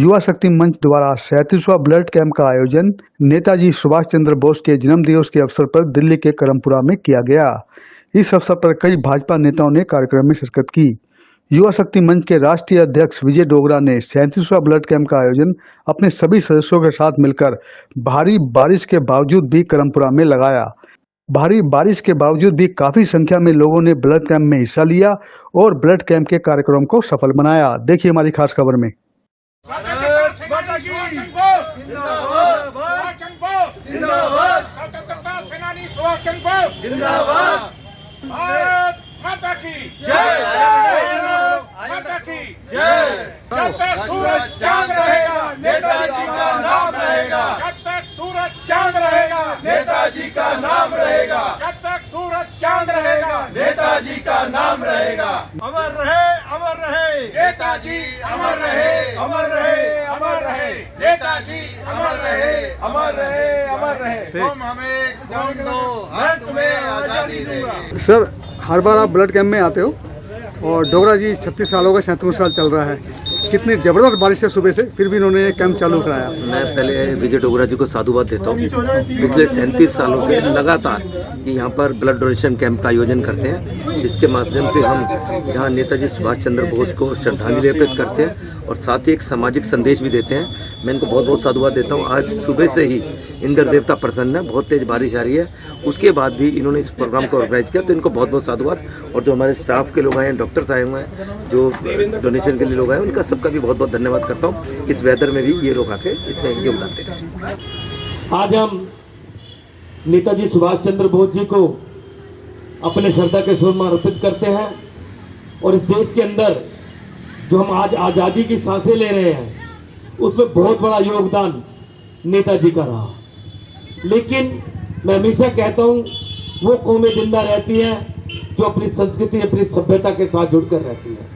युवा शक्ति मंच द्वारा 37वां ब्लड कैंप का आयोजन नेताजी सुभाष चंद्र बोस के जन्म दिवस के अवसर पर दिल्ली के करमपुरा में किया गया। इस अवसर पर कई भाजपा नेताओं ने कार्यक्रम में शिरकत की। युवा शक्ति मंच के राष्ट्रीय अध्यक्ष विजय डोगरा ने 37वां ब्लड कैंप का आयोजन अपने सभी सदस्यों के साथ मिलकर भारी बारिश के बावजूद भी करमपुरा में लगाया। भारी बारिश के बावजूद भी काफी संख्या में लोगों ने ब्लड कैंप में हिस्सा लिया और ब्लड कैंप के कार्यक्रम को सफल बनाया। देखिए हमारी खास खबर में। माता की जय, माता की जय। जब तक सूरज चांद रहेगा नेताजी का नाम रहेगा। जब तक सूरज चांद रहेगा नेताजी का नाम रहेगा। जब तक सूरज चांद रहेगा नेताजी का नाम रहेगा। अमर रहे नेताजी, अमर रहे, अमर रहे, अमर रहे नेताजी, अमर रहे, अमर रहे, अमर रहे। तुम हमें खून दो, हम तुम्हें आजादी देंगे। सर, हर बार आप ब्लड कैंप में आते हो और डोगरा जी 36 सालों का 37वां साल चल रहा है। कितनी जबरदस्त बारिश है सुबह से, फिर भी इन्होंने कैंप चालू कराया। मैं पहले विजय डोगरा जी को साधुवाद देता हूँ। पिछले 37 सालों से लगातार यहाँ पर ब्लड डोनेशन कैंप का आयोजन करते हैं। इसके माध्यम से हम जहाँ नेताजी सुभाष चंद्र बोस को श्रद्धांजलि अर्पित करते हैं और साथ ही एक सामाजिक संदेश भी देते हैं। मैं इनको बहुत बहुत साधुवाद देता हूँ। आज सुबह से ही इंद्र देवता प्रसन्न है, बहुत तेज बारिश आ रही है। उसके बाद भी इन्होंने इस प्रोग्राम को ऑर्गेनाइज किया, तो इनको बहुत बहुत साधुवाद। और जो हमारे स्टाफ के लोग आए हैं, डॉक्टर्स आए हुए हैं, जो डोनेशन के लिए लोग आए हैं, उनका सबका भी बहुत बहुत धन्यवाद करता हूँ। इस वेदर में भी ये लोग आके इसमें योगदान दे रहे हैं। आज हम नेताजी सुभाष चंद्र बोस जी को अपने श्रद्धा के सुमन अर्पित करते हैं और इस देश के अंदर जो हम आज आज़ादी की सांसें ले रहे हैं, उसमें बहुत बड़ा योगदान नेताजी का रहा। लेकिन मैं हमेशा कहता हूँ, वो कौमें जिंदा रहती हैं जो अपनी संस्कृति, अपनी सभ्यता के साथ जुड़कर रहती हैं।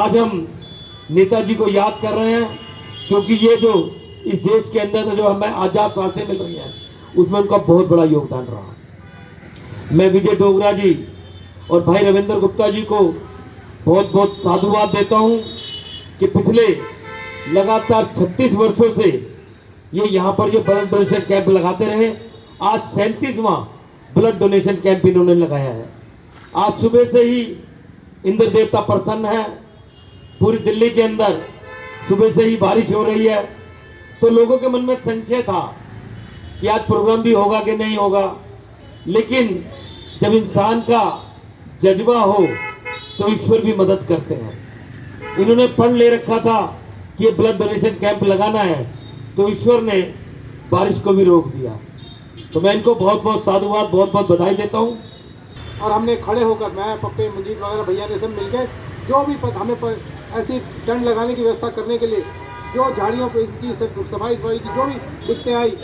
आज हम नेताजी को याद कर रहे हैं क्योंकि ये जो इस देश के अंदर जो हमें आज़ाद सांसें मिल रही हैं, उसमें उनका बहुत बड़ा योगदान रहा। मैं विजय डोगरा जी और भाई रविंद्र गुप्ता जी को बहुत बहुत साधुवाद देता हूं कि पिछले लगातार 36 वर्षों से ये यहाँ पर जो ब्लड डोनेशन कैंप लगाते रहे। आज 37वां ब्लड डोनेशन कैंप इन्होंने लगाया है। आज सुबह से ही इंद्र देवता प्रसन्न है। पूरी दिल्ली के अंदर सुबह से ही बारिश हो रही है, तो लोगों के मन में संशय था कि आज प्रोग्राम भी होगा कि नहीं होगा। लेकिन जब इंसान का जज्बा हो तो ईश्वर भी मदद करते हैं। इन्होंने फंड ले रखा था कि ये ब्लड डोनेशन कैंप लगाना है, तो ईश्वर ने बारिश को भी रोक दिया। तो मैं इनको बहुत बहुत साधुवाद, बहुत बहुत बधाई देता हूँ। और हमने खड़े होकर, मैं, पप्पे, मंजीत वगैरह भैया ने सब मिलकर जो भी हमें ऐसी टेंट लगाने की व्यवस्था करने के लिए, जो झाड़ियों पर इनकी सफाई की जो भी दिक्कतें आई,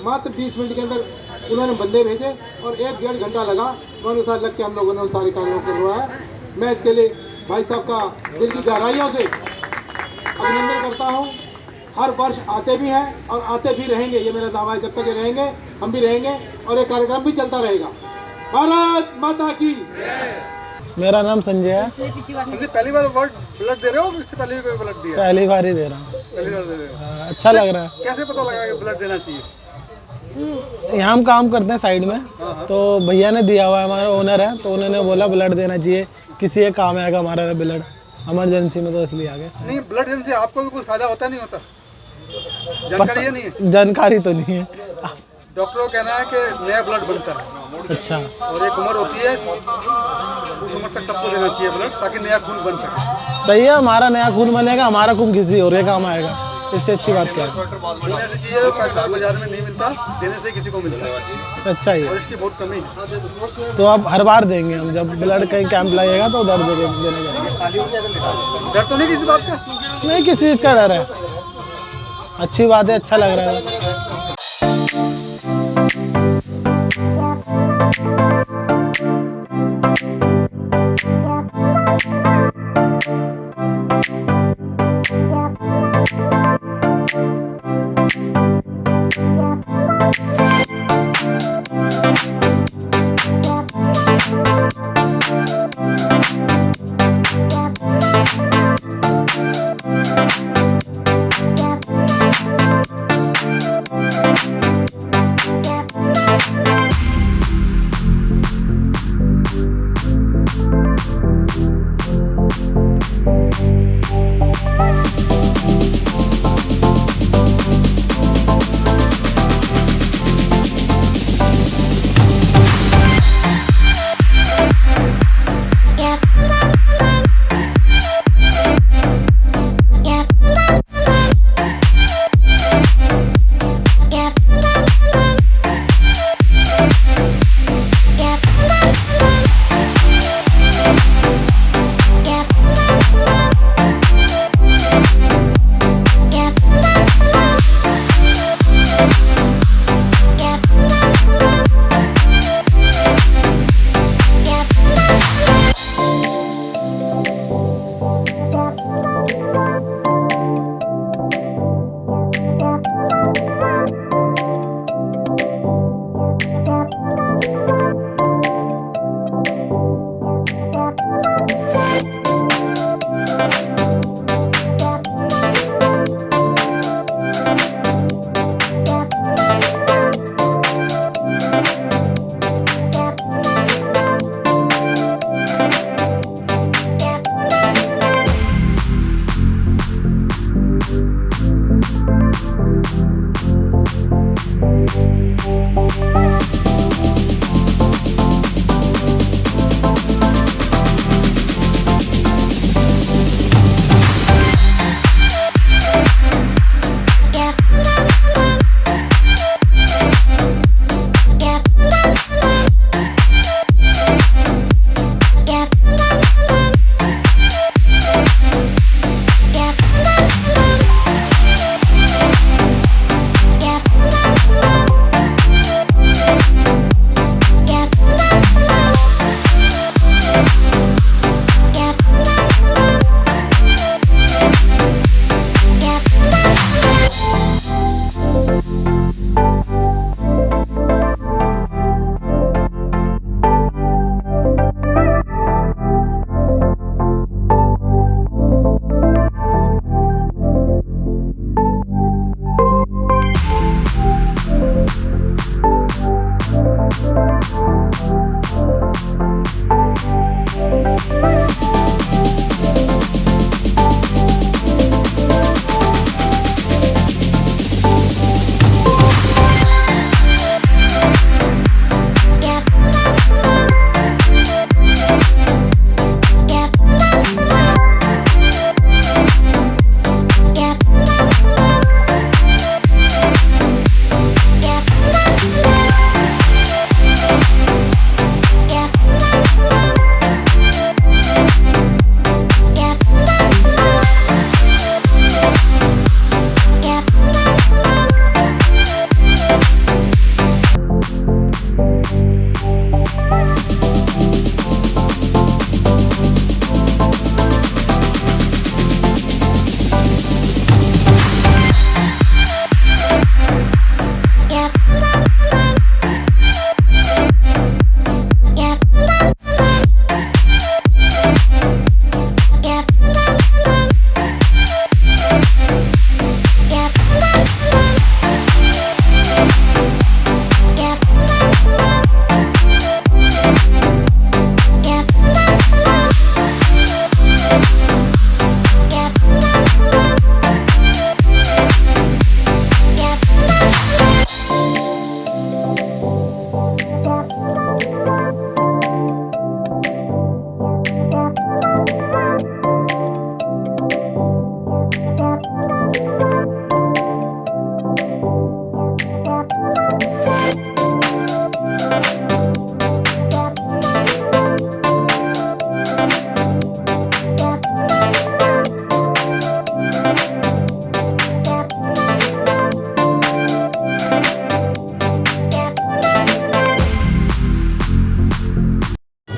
मात्र 20 मिनट के अंदर उन्होंने बंदे भेजे और 1-1.5 घंटा लगा। उन्होंने साथ लग के हम लोगों ने सारे कार्यों को करवाया। मैं इसके लिए भाई साहब का दिल की गहराइयों से अभिनंदन करता हूँ। हर वर्ष आते भी हैं और आते भी रहेंगे, ये मेरा दावा है। जब तक ये रहेंगे हम भी रहेंगे और ये कार्यक्रम भी चलता रहेगा। भारत माता की। मेरा नाम संजय है। पहली बार ब्लड दे रहे हो? इससे पहले भी ब्लड दिया? पहली बार ही दे रहा हूँ। पहली बार दे रहे हो? अच्छा लग रहा है। कैसे पता लगा कि ब्लड देना चाहिए? यहाँ हम काम करते हैं साइड में, तो भैया ने दिया हुआ है, हमारा ओनर है, तो उन्होंने बोला ब्लड देना चाहिए, किसी एक काम आएगा हमारा ब्लड, इमरजेंसी में, तो इसलिए आ गए। नहीं, ब्लड देने से आपको भी कुछ फायदा होता नहीं होता? जानकारी नहीं है? जानकारी तो नहीं है। डॉक्टरों का कहना है कि नया ब्लड बनता है। अच्छा। और एक उम्र होती है, उस उम्र तक सबको देना चाहिए ब्लड, ताकि नया खून बन सके। सही है, हमारा नया खून बनेगा, हमारा खून किसी और के काम आएगा, इससे अच्छी बात क्या है। पैसा बाजार में नहीं मिलता, देने से किसी को मिलता है। अच्छा ही है, और इसकी बहुत कमी है। तो अब हर बार देंगे हम, जब ब्लड कहीं कैंप लगेगा तो उधर देने जाएंगे। डर तो नहीं किसी बात का? नहीं, किसी चीज़ का डर है। अच्छी बात है, अच्छा लग रहा है।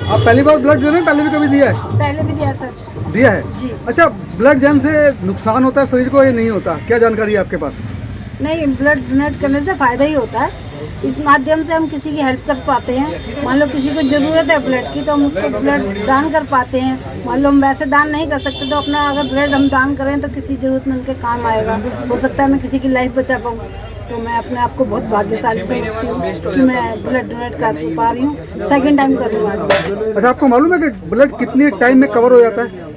आप पहली बार ब्लड दे रहे हैं, पहले भी कभी दिया है? पहले भी दिया सर। दिया है जी। अच्छा, ब्लड देने से नुकसान होता है शरीर को या नहीं होता, क्या जानकारी है आपके पास? नहीं, ब्लड डोनेट करने से फ़ायदा ही होता है। इस माध्यम से हम किसी की हेल्प कर पाते हैं। मान लो किसी को ज़रूरत है ब्लड की, तो हम उसको ब्लड दान कर पाते हैं। मान लो हम वैसे दान नहीं कर सकते, तो अपना अगर ब्लड हम दान करें तो किसी ज़रूरतमंद के काम आएगा। हो सकता है मैं किसी की लाइफ बचा पाऊँ। तो मैं अपने आप को बहुत भाग्यशाली समझती हूँ कि मैं ब्लड डोनेट कर पा रही हूँ। सेकेंड टाइम कर रही हूँ आज। अच्छा, आपको मालूम है कि ब्लड कितने टाइम में कवर हो जाता है?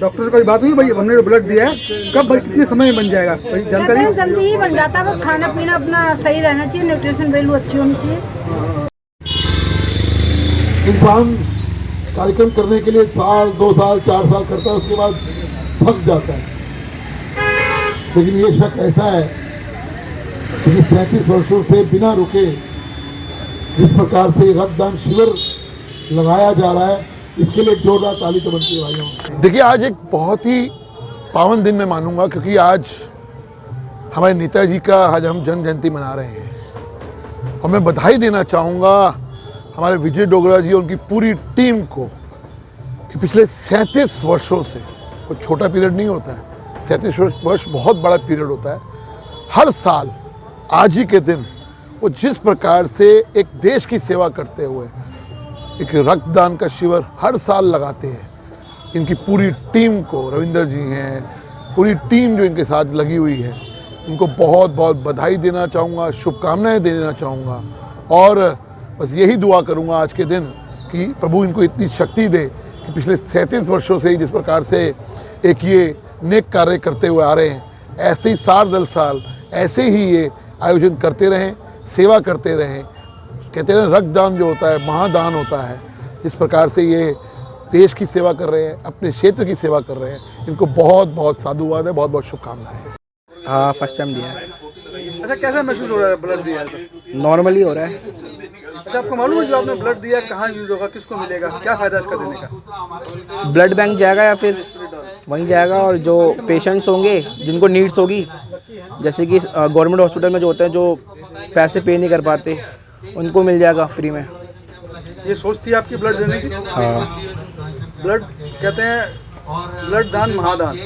डॉक्टर से कोई बात हुई भाई, हमने जो ब्लड दिया है कब भाई कितने समय में बन जाएगा, कोई जानकारी है? जल्दी ही बन जाता है, बस खाना पीना अपना सही रहना चाहिए, न्यूट्रिशन वैल्यू अच्छी होनी चाहिए। इंसान कार्यक्रम करने के लिए 1 2 साल 4 साल करता है, उसके बाद थक जाता है। लेकिन ये शक ऐसा है कि 37 वर्षों से बिना रुके जिस प्रकार से रक्तदान शिविर लगाया जा रहा है, इसके लिए जोरदार ताली तो बनती है भाइयों। देखिए, आज एक बहुत ही पावन दिन मैं मानूंगा, क्योंकि आज हमारे नेताजी का आज हम जन्म जयंती मना रहे हैं। और मैं बधाई देना चाहूँगा हमारे विजय डोगरा जी और उनकी पूरी टीम को कि पिछले 37 वर्षों से, कोई छोटा पीरियड नहीं होता है, 37 वर्ष बहुत बड़ा पीरियड होता है। हर साल आज ही के दिन वो जिस प्रकार से एक देश की सेवा करते हुए एक रक्तदान का शिविर हर साल लगाते हैं, इनकी पूरी टीम को, रविंदर जी हैं, पूरी टीम जो इनके साथ लगी हुई है, उनको बहुत बहुत बधाई देना चाहूँगा, शुभकामनाएं देना चाहूँगा। और बस यही दुआ करूँगा आज के दिन कि प्रभु इनको इतनी शक्ति दे कि पिछले 37 वर्षों से ही जिस प्रकार से एक ये नेक कार्य करते हुए आ रहे हैं, ऐसे ही साल दर साल ऐसे ही ये आयोजन करते रहें, सेवा करते रहें। कहते हैं रक्तदान जो होता है महादान होता है। जिस प्रकार से ये देश की सेवा कर रहे हैं, अपने क्षेत्र की सेवा कर रहे हैं, इनको बहुत बहुत साधुवाद है, बहुत बहुत शुभकामनाएं। हाँ, फर्स्ट टाइम दिया है। अच्छा, कैसा महसूस हो रहा है ब्लड दिया है तो? नॉर्मली हो रहा है। अच्छा, आपको मालूम है जो आपने ब्लड दिया है कहाँ यूज होगा, किसको मिलेगा, क्या फायदा इसका देने का? ब्लड बैंक जाएगा या फिर वहीं जाएगा, और जो पेशेंट्स होंगे जिनको नीड्स होगी, जैसे कि गवर्नमेंट हॉस्पिटल में जो होते हैं जो पैसे पे नहीं कर पाते, उनको मिल जाएगा फ्री में। ये सोच थी आपकी ब्लड देने की? हाँ, ब्लड कहते हैं ब्लड दान महादान,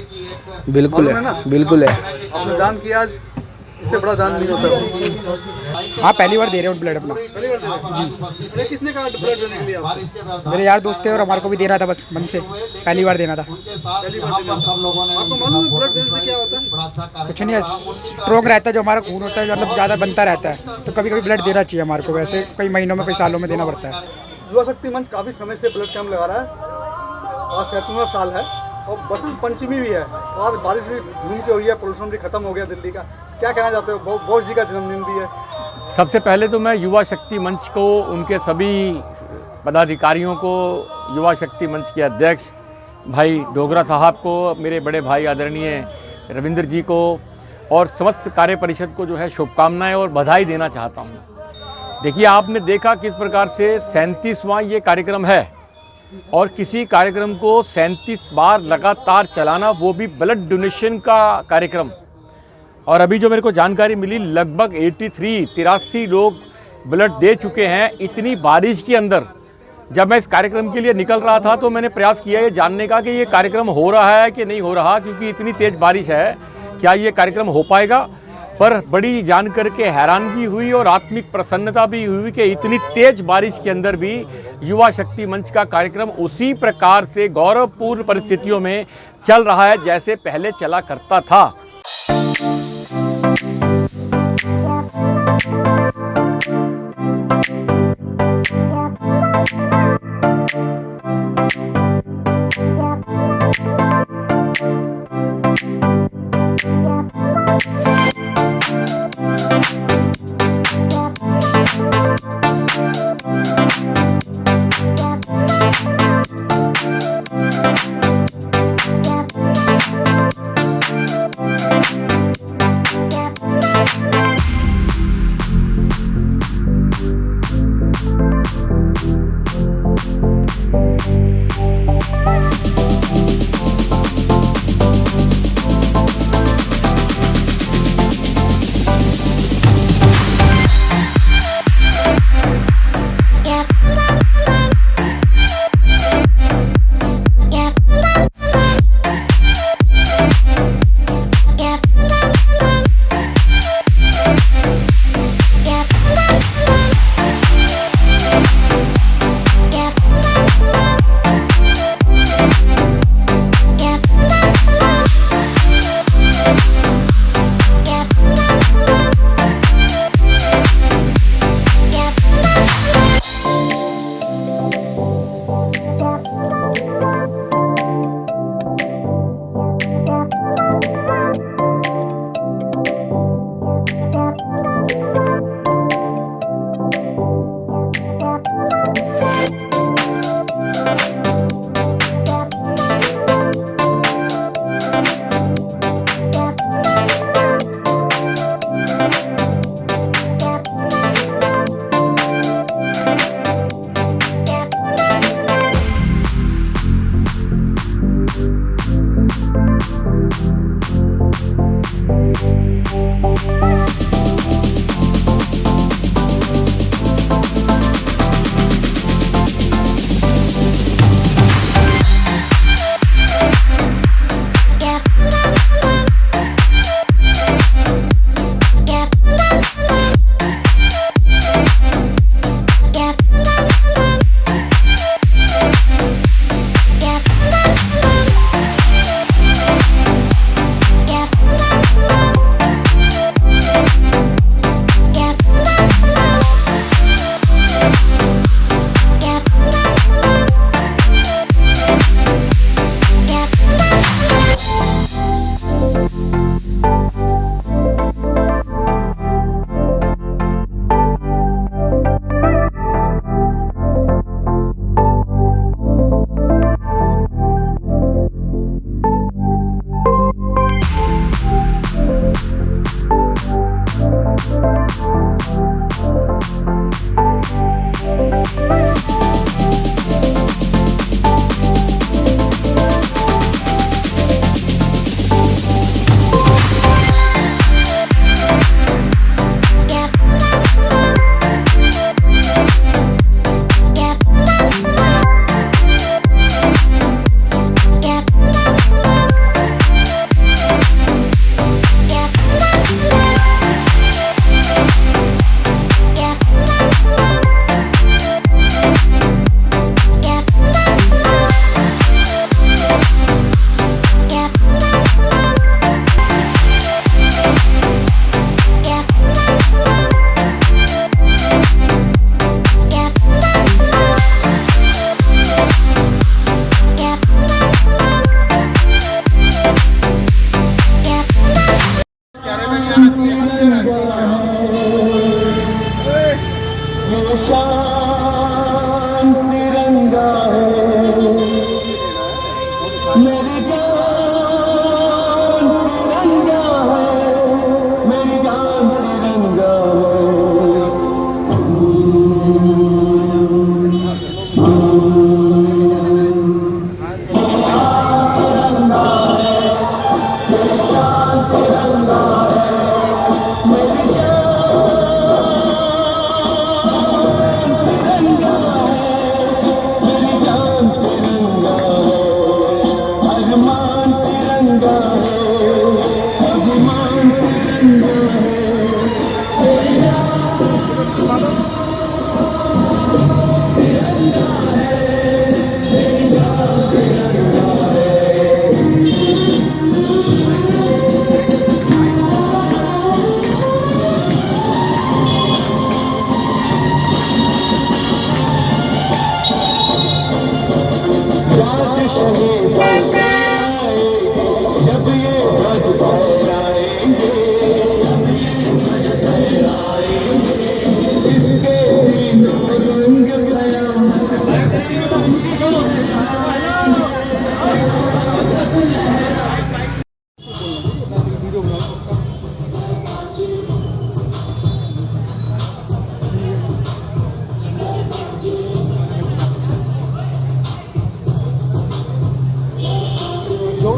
बिल्कुल मालूम है है, ना? बिल्कुल है। आपने दान किया, आज इससे बड़ा दान नहीं होता। हाँ, पहली बार दे रहे हो ब्लड अपना। पहली बार दे रहे हैं? जी। किसने कहा ब्लड देने के लिए आपको? मेरे यार दोस्त थे और हमारे को भी दे रहा था, बस मन से पहली बार देना था। पहली बार देना। आपको मालूम है ब्लड देने से क्या होता है? कुछ नहीं, स्ट्रॉन्ग रहता है, जो हमारा खून होता है मतलब ज़्यादा बनता रहता है, तो कभी कभी ब्लड देना चाहिए हमारे को। वैसे कई महीनों में, कई सालों में देना पड़ता है। युवा शक्ति मंच काफ़ी समय से ब्लड कैंप लगा रहा है और 37वां साल है और बसंत पंचमी भी है और बारिश भी धूम के हुई है, पोल्यूशन भी खत्म हो गया दिल्ली का। क्या कहना चाहते हो? बोस जी का जन्मदिन भी है। सबसे पहले तो मैं युवा शक्ति मंच को, उनके सभी पदाधिकारियों को, युवा शक्ति मंच के अध्यक्ष भाई डोगरा साहब को, मेरे बड़े भाई आदरणीय रविंदर जी को और समस्त कार्य परिषद को जो है शुभकामनाएं और बधाई देना चाहता हूं। देखिए, आपने देखा किस प्रकार से 37वां ये कार्यक्रम है और किसी कार्यक्रम को 37 बार लगातार चलाना, वो भी ब्लड डोनेशन का कार्यक्रम। और अभी जो मेरे को जानकारी मिली, लगभग 83 लोग ब्लड दे चुके हैं। इतनी बारिश के अंदर जब मैं इस कार्यक्रम के लिए निकल रहा था तो मैंने प्रयास किया ये जानने का कि ये कार्यक्रम हो रहा है कि नहीं हो रहा, क्योंकि इतनी तेज़ बारिश है, क्या ये कार्यक्रम हो पाएगा। पर बड़ी जानकर के हैरानगी हुई और आत्मिक प्रसन्नता भी हुई कि इतनी तेज बारिश के अंदर भी युवा शक्ति मंच का कार्यक्रम उसी प्रकार से गौरवपूर्ण परिस्थितियों में चल रहा है जैसे पहले चला करता था।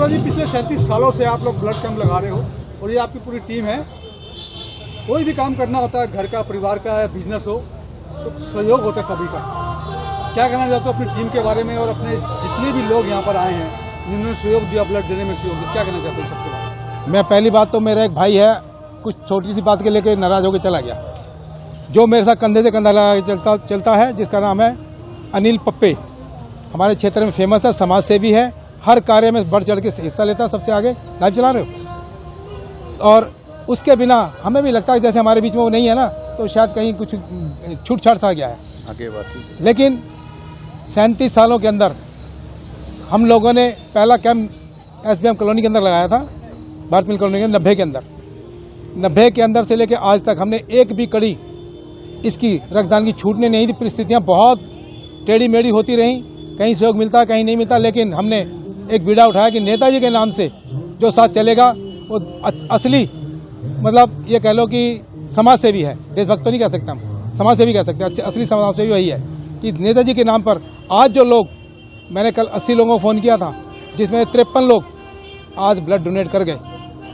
जी पिछले 37 सालों से आप लोग ब्लड कैंप लगा रहे हो और ये आपकी पूरी टीम है। कोई भी काम करना होता है, घर का, परिवार का, बिजनेस हो, तो सहयोग होता है सभी का। क्या कहना चाहते हो अपनी टीम के बारे में और अपने जितने भी लोग यहाँ पर आए हैं जिन्होंने सहयोग दिया, ब्लड देने में सहयोग दिया, क्या कहना चाहते हो सबके बारे में? मैं पहली बात तो मेरा एक भाई है, कुछ छोटी सी बात के लेके नाराज होकर चला गया, जो मेरे साथ कंधे से कंधा लगा चलता है, जिसका नाम है अनिल पप्पे। हमारे क्षेत्र में फेमस है, समाज सेवी है, हर कार्य में बढ़ चढ़ के हिस्सा लेता है, सबसे आगे। लाइव चला रहे हो? और उसके बिना हमें भी लगता है जैसे हमारे बीच में वो नहीं है ना, तो शायद कहीं कुछ छूट छाट सा गया है आगे बात। लेकिन 37 सालों के अंदर हम लोगों ने पहला कैंप SBM कॉलोनी के अंदर लगाया था, भारत मिल कॉलोनी के 90 के अंदर। 90 के अंदर से लेकर आज तक हमने एक भी कड़ी इसकी रक्तदान की छूटने नहीं दी। परिस्थितियाँ बहुत टेढ़ी मेढ़ी होती रहीं, कहीं सहयोग मिलता कहीं नहीं मिलता, लेकिन हमने एक बीड़ा उठाया कि नेताजी के नाम से जो साथ चलेगा वो असली, मतलब ये कह लो कि समाज सेवी है। देशभक्त तो नहीं कह सकते हम, समाज सेवी कह सकते हैं। असली समाज सेवी वही है कि नेताजी के नाम पर आज जो लोग, मैंने कल 80 लोगों को फ़ोन किया था, जिसमें 53 लोग आज ब्लड डोनेट कर गए।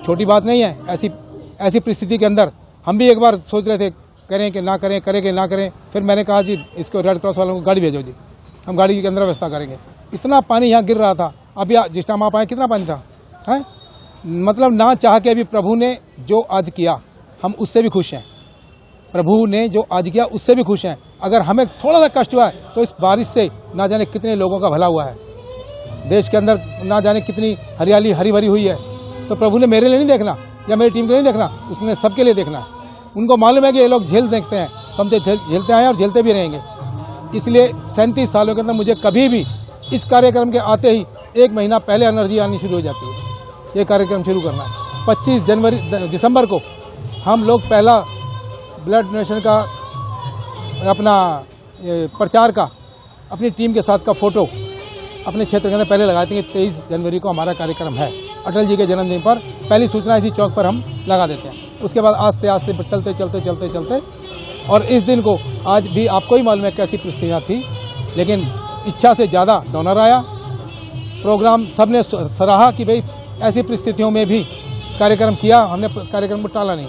छोटी बात नहीं है। ऐसी परिस्थिति के अंदर हम भी एक बार सोच रहे थे करें कि ना करें, करें कि ना करें। फिर मैंने कहा जी इसको रेड क्रॉस वालों को गाड़ी भेजो जी, हम गाड़ी के अंदर व्यवस्था करेंगे। इतना पानी यहाँ गिर रहा था, अभी जिस टाइम आप आए कितना पानी था, है? मतलब ना चाह के अभी प्रभु ने जो आज किया हम उससे भी खुश हैं। प्रभु ने जो आज किया उससे भी खुश हैं। अगर हमें थोड़ा सा कष्ट हुआ है तो इस बारिश से ना जाने कितने लोगों का भला हुआ है, देश के अंदर ना जाने कितनी हरियाली हरी भरी हुई है। तो प्रभु ने मेरे लिए नहीं देखना या मेरी टीम के लिए नहीं देखना, उसने सबके लिए देखना है। उनको मालूम है कि ये लोग झेल देखते हैं, तो हम तो झेलते आए और झेलते भी रहेंगे। इसलिए 37 सालों के अंदर मुझे कभी भी इस कार्यक्रम के आते ही 1 महीना पहले एनर्जी आनी शुरू हो जाती है। ये कार्यक्रम शुरू करना है। 25 दिसंबर को हम लोग पहला ब्लड डोनेशन का अपना प्रचार का अपनी टीम के साथ का फोटो अपने क्षेत्र के अंदर पहले लगाते हैं। 23 जनवरी को हमारा कार्यक्रम है, अटल जी के जन्मदिन पर पहली सूचना इसी चौक पर हम लगा देते हैं। उसके बाद आस्ते आस्ते चलते और इस दिन को आज भी आपको ही मालूम है कैसी परिस्थितियाँ थी, लेकिन इच्छा से ज़्यादा डोनर आया। प्रोग्राम सबने सराहा कि भाई ऐसी परिस्थितियों में भी कार्यक्रम किया, हमने कार्यक्रम को टाला नहीं।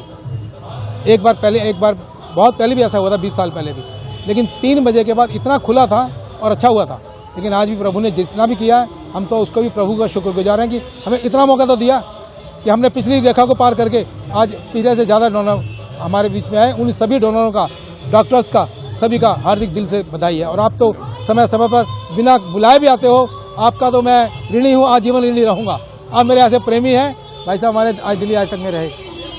एक बार बहुत पहले भी ऐसा हुआ था, 20 साल पहले भी, लेकिन 3 बजे के बाद इतना खुला था और अच्छा हुआ था। लेकिन आज भी प्रभु ने जितना भी किया है, हम तो उसको भी प्रभु का शुक्रगुजार हैं कि हमें इतना मौका तो दिया कि हमने पिछली रेखा को पार करके आज पिछले से ज़्यादा डोनर हमारे बीच में आए। उन सभी डोनरों का, डॉक्टर्स का, सभी का हार्दिक दिल से बधाई है। और आप तो समय समय पर बिना बुलाए भी आते हो, आपका तो मैं ऋणी हूँ, आजीवन ऋणी रहूँगा। आप मेरे ऐसे प्रेमी हैं भाई साहब, हमारे आज दिल्ली आज तक में रहे,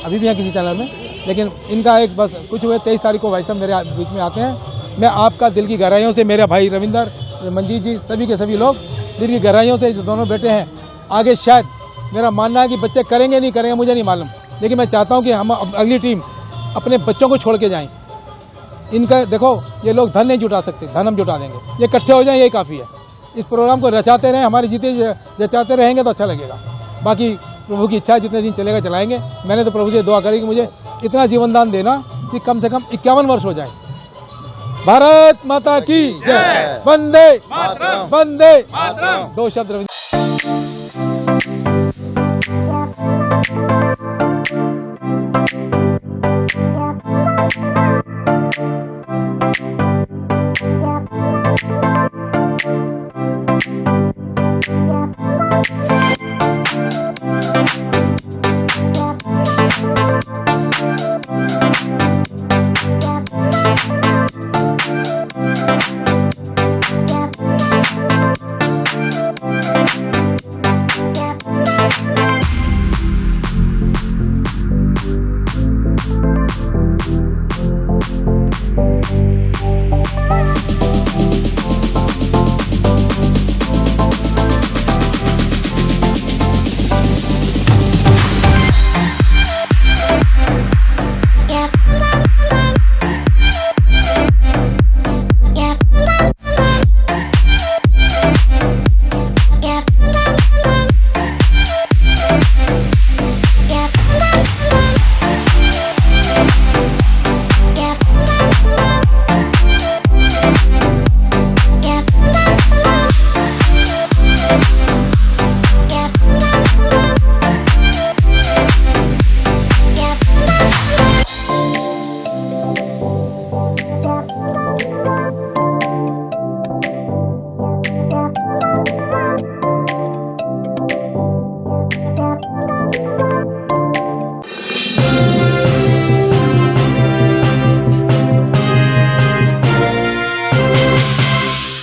अभी भी हैं किसी चैनल में, लेकिन इनका एक बस कुछ हुए 23 तारीख को भाई साहब मेरे बीच में आते हैं। मैं आपका दिल की गहराइयों से, मेरे भाई रविंदर, मंजीत जी, सभी के सभी लोग दिल की गहराइयों से दोनों बेटे हैं। आगे शायद मेरा मानना है कि बच्चे करेंगे नहीं करेंगे मुझे नहीं मालूम, लेकिन मैं चाहता हूँ कि हम अगली टीम अपने बच्चों को छोड़ के जाएँ। इनका देखो, ये लोग धन नहीं जुटा सकते, धन हम जुटा देंगे। ये इकट्ठे हो जाएं, यही काफ़ी है। इस प्रोग्राम को रचाते रहें, हमारे जीते रचाते रहेंगे तो अच्छा लगेगा। बाकी प्रभु की इच्छा है, जितने दिन चलेगा चलाएंगे। मैंने तो प्रभु से दुआ करी कि मुझे इतना जीवन दान देना कि कम से कम 51 वर्ष हो जाए। भारत माता की जय। वंदे वंदे। 2 शब्द रविंद्र।